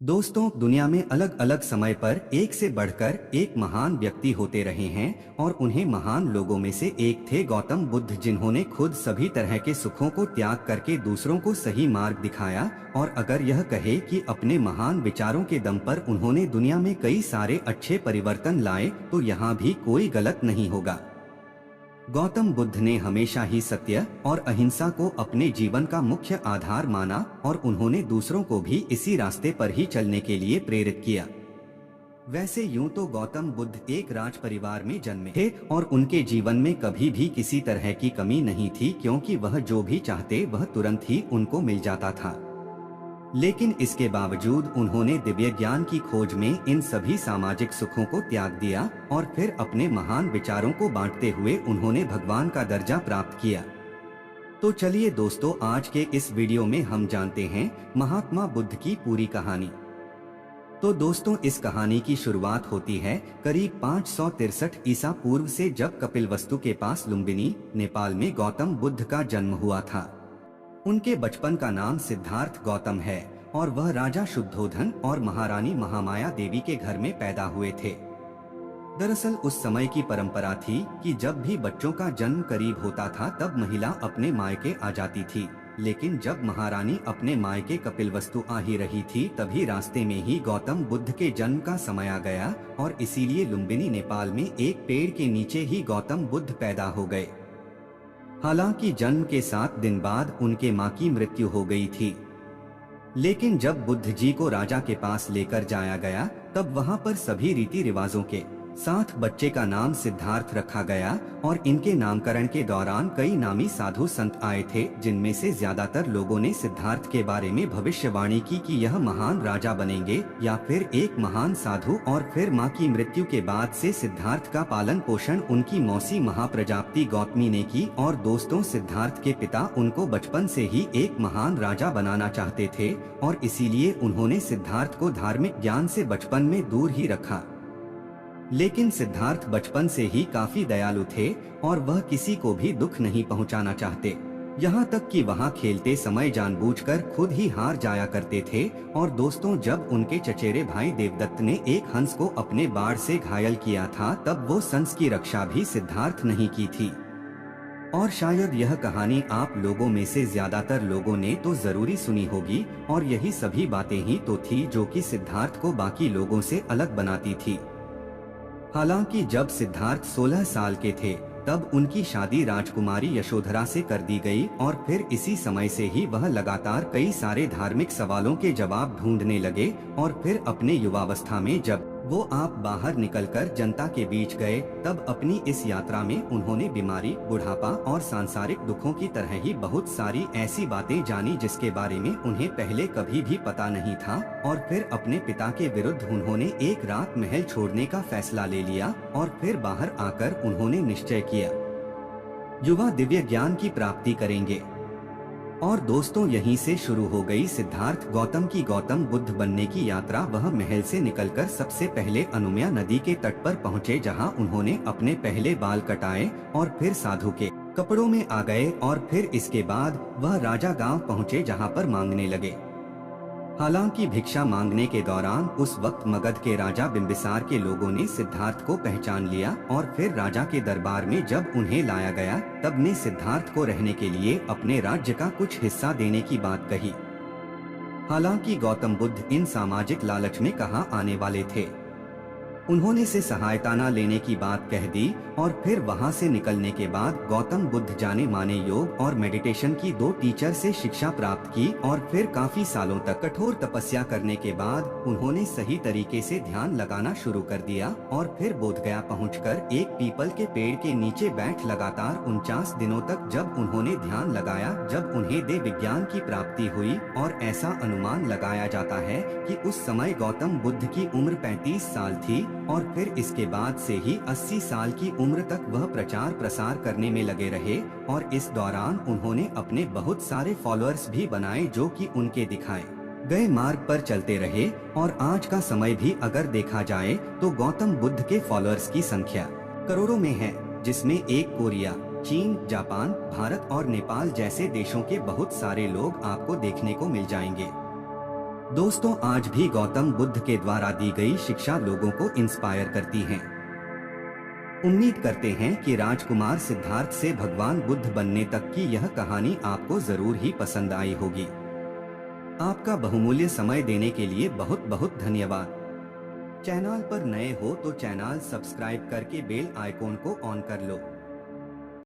दोस्तों, दुनिया में अलग अलग समय पर एक से बढ़कर एक महान व्यक्ति होते रहे हैं और उन्हें महान लोगों में से एक थे गौतम बुद्ध, जिन्होंने खुद सभी तरह के सुखों को त्याग करके दूसरों को सही मार्ग दिखाया। और अगर यह कहे कि अपने महान विचारों के दम पर उन्होंने दुनिया में कई सारे अच्छे परिवर्तन लाए, तो यहाँ भी कोई गलत नहीं होगा। गौतम बुद्ध ने हमेशा ही सत्य और अहिंसा को अपने जीवन का मुख्य आधार माना और उन्होंने दूसरों को भी इसी रास्ते पर ही चलने के लिए प्रेरित किया। वैसे यूं तो गौतम बुद्ध एक राज परिवार में जन्मे थे और उनके जीवन में कभी भी किसी तरह की कमी नहीं थी, क्योंकि वह जो भी चाहते वह तुरंत ही उनको मिल जाता था। लेकिन इसके बावजूद उन्होंने दिव्य ज्ञान की खोज में इन सभी सामाजिक सुखों को त्याग दिया और फिर अपने महान विचारों को बांटते हुए उन्होंने भगवान का दर्जा प्राप्त किया। तो चलिए दोस्तों, आज के इस वीडियो में हम जानते हैं महात्मा बुद्ध की पूरी कहानी। तो दोस्तों, इस कहानी की शुरुआत होती है करीब 563 ईसा पूर्व से, जब कपिलवस्तु के पास लुम्बिनी, नेपाल में गौतम बुद्ध का जन्म हुआ था। उनके बचपन का नाम सिद्धार्थ गौतम है और वह राजा शुद्धोधन और महारानी महामाया देवी के घर में पैदा हुए थे। दरअसल उस समय की परंपरा थी कि जब भी बच्चों का जन्म करीब होता था तब महिला अपने मायके आ जाती थी। लेकिन जब महारानी अपने मायके कपिलवस्तु आ ही रही थी, तभी रास्ते में ही गौतम बुद्ध के जन्म का समय आ गया और इसीलिए लुम्बिनी नेपाल में एक पेड़ के नीचे ही गौतम बुद्ध पैदा हो गए। हालांकि जन्म के 7 दिन बाद उनके मां की मृत्यु हो गई थी। लेकिन जब बुद्ध जी को राजा के पास लेकर जाया गया, तब वहां पर सभी रीति रिवाजों के साथ बच्चे का नाम सिद्धार्थ रखा गया और इनके नामकरण के दौरान कई नामी साधु संत आए थे, जिनमें से ज्यादातर लोगों ने सिद्धार्थ के बारे में भविष्यवाणी की कि यह महान राजा बनेंगे या फिर एक महान साधु। और फिर मां की मृत्यु के बाद से सिद्धार्थ का पालन पोषण उनकी मौसी महाप्रजापति गौतमी ने की। और दोस्तों, सिद्धार्थ के पिता उनको बचपन से ही एक महान राजा बनाना चाहते थे और इसीलिए उन्होंने सिद्धार्थ को धार्मिक ज्ञान से बचपन में दूर ही रखा। लेकिन सिद्धार्थ बचपन से ही काफी दयालु थे और वह किसी को भी दुख नहीं पहुंचाना चाहते। यहाँ तक कि वहाँ खेलते समय जानबूझकर खुद ही हार जाया करते थे। और दोस्तों, जब उनके चचेरे भाई देवदत्त ने एक हंस को अपने बाण से घायल किया था, तब वो हंस की रक्षा भी सिद्धार्थ नहीं की थी। और शायद यह कहानी आप लोगों में से ज्यादातर लोगों ने तो जरूरी सुनी होगी, और यही सभी बातें ही तो थी जो कि सिद्धार्थ को बाकी लोगों से अलग बनाती थी। हालांकि जब सिद्धार्थ 16 साल के थे, तब उनकी शादी राजकुमारी यशोधरा से कर दी गई और फिर इसी समय से ही वह लगातार कई सारे धार्मिक सवालों के जवाब ढूंढने लगे। और फिर अपने युवावस्था में जब वो आप बाहर निकलकर जनता के बीच गए, तब अपनी इस यात्रा में उन्होंने बीमारी, बुढ़ापा और सांसारिक दुखों की तरह ही बहुत सारी ऐसी बातें जानी जिसके बारे में उन्हें पहले कभी भी पता नहीं था। और फिर अपने पिता के विरुद्ध उन्होंने एक रात महल छोड़ने का फैसला ले लिया और फिर बाहर आकर उन्होंने निश्चय किया, युवा दिव्य ज्ञान की प्राप्ति करेंगे। और दोस्तों, यहीं से शुरू हो गई सिद्धार्थ गौतम की गौतम बुद्ध बनने की यात्रा। वह महल से निकलकर सबसे पहले अनुमया नदी के तट पर पहुँचे, जहां उन्होंने अपने पहले बाल कटाए और फिर साधु के कपड़ों में आ गए। और फिर इसके बाद वह राजा गांव पहुँचे, जहां पर मांगने लगे। हालांकि भिक्षा मांगने के दौरान उस वक्त मगध के राजा बिंबिसार के लोगों ने सिद्धार्थ को पहचान लिया और फिर राजा के दरबार में जब उन्हें लाया गया, तब ने सिद्धार्थ को रहने के लिए अपने राज्य का कुछ हिस्सा देने की बात कही। हालांकि गौतम बुद्ध इन सामाजिक लालच में कहाँ आने वाले थे। उन्होंने से सहायता न लेने की बात कह दी और फिर वहां से निकलने के बाद गौतम बुद्ध जाने माने योग और मेडिटेशन की 2 टीचर से शिक्षा प्राप्त की। और फिर काफी सालों तक कठोर तपस्या करने के बाद उन्होंने सही तरीके से ध्यान लगाना शुरू कर दिया और फिर बोधगया पहुंचकर एक पीपल के पेड़ के नीचे बैठ लगातार 49 दिनों तक जब उन्होंने ध्यान लगाया, जब उन्हें देव विज्ञान की प्राप्ति हुई। और ऐसा अनुमान लगाया जाता है कि उस समय गौतम बुद्ध की उम्र 35 साल थी और फिर इसके बाद से ही 80 साल की उम्र तक वह प्रचार प्रसार करने में लगे रहे। और इस दौरान उन्होंने अपने बहुत सारे फॉलोअर्स भी बनाए, जो कि उनके दिखाए गए मार्ग पर चलते रहे। और आज का समय भी अगर देखा जाए तो गौतम बुद्ध के फॉलोअर्स की संख्या करोड़ों में है, जिसमें एक कोरिया, चीन, जापान, भारत और नेपाल जैसे देशों के बहुत सारे लोग आपको देखने को मिल जाएंगे। दोस्तों, आज भी गौतम बुद्ध के द्वारा दी गई शिक्षा लोगों को इंस्पायर करती है। उम्मीद करते हैं कि राजकुमार सिद्धार्थ से भगवान बुद्ध बनने तक की यह कहानी आपको जरूर ही पसंद आई होगी। आपका बहुमूल्य समय देने के लिए बहुत बहुत धन्यवाद। चैनल पर नए हो तो चैनल सब्सक्राइब करके बेल आइकॉन को ऑन कर लो।